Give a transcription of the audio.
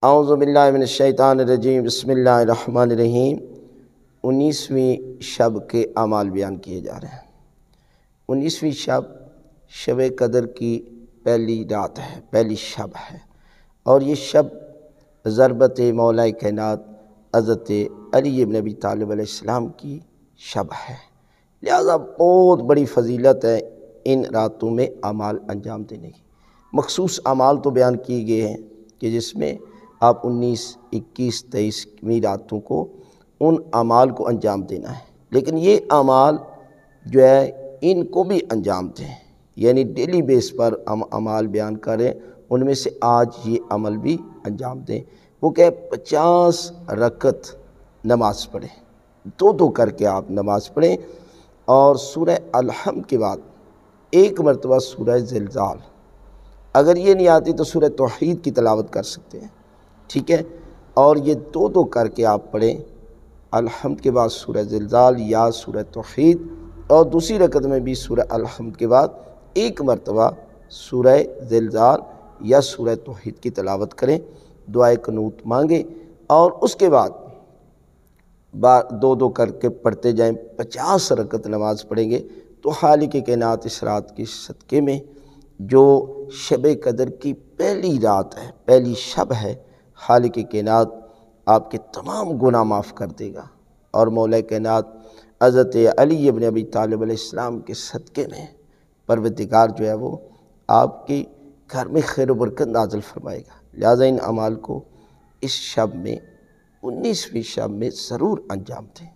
اعوذ باللہ من الشیطان الرجیم، بسم اللہ الرحمن الرحیم۔ 19ویں شب کے اعمال بیان کیے جا رہے ہیں۔ 19ویں شب شب قدر کی پہلی رات ہے، پہلی شب ہے، اور یہ شب ضربت مولا کائنات حضرت علی بن ابی طالب علیہ السلام کی شب ہے، لہذا بہت بڑی فضیلت ہے ان راتوں میں اعمال انجام دینے کی۔ مخصوص اعمال تو بیان کیے گئے ہیں کہ جس میں آپ 19، 21، 23ویں راتوں کو ان اعمال کو انجام دینا ہے، لیکن یہ اعمال جو ہے ان کو بھی انجام دیں، یعنی ڈیلی بیس پر ہم اعمال بیان کریں، ان میں سے آج یہ عمل بھی انجام دیں۔ وہ کہ 50 رکعت نماز پڑھیں، دو کر کے آپ نماز پڑھیں، اور سورہ الحمد کے بعد ایک مرتبہ سورہ زلزال، اگر یہ نہیں آتی تو سورہ توحید کی تلاوت کر سکتے ہیں، ٹھیک ہے، اور یہ دو کر کے آپ پڑھیں، الحمد کے بعد سورہ زلزال یا سورہ توحید، اور دوسری رکعت میں بھی سورہ الحمد کے بعد ایک مرتبہ سورہ زلزال یا سورہ توحید کی تلاوت کریں، دعائے قنوت مانگیں، اور اس کے بعد دو کر کے پڑھتے جائیں۔ 50 رکعت نماز پڑھیں گے تو خالق کائنات اس رات کی صدقے میں جو شب قدر کی پہلی رات ہے، پہلی شب ہے، خالق کائنات آپ کے تمام گناہ معاف کر دے گا، اور مولا کائنات حضرت علی بن ابی طالب علیہ السلام کے صدقے میں پروردگار جو ہے وہ آپ کے گھر میں خیر و برکت نازل فرمائے گا۔ لہٰذا ان اعمال کو اس شب میں، 19ویں شب میں ضرور انجام دیں۔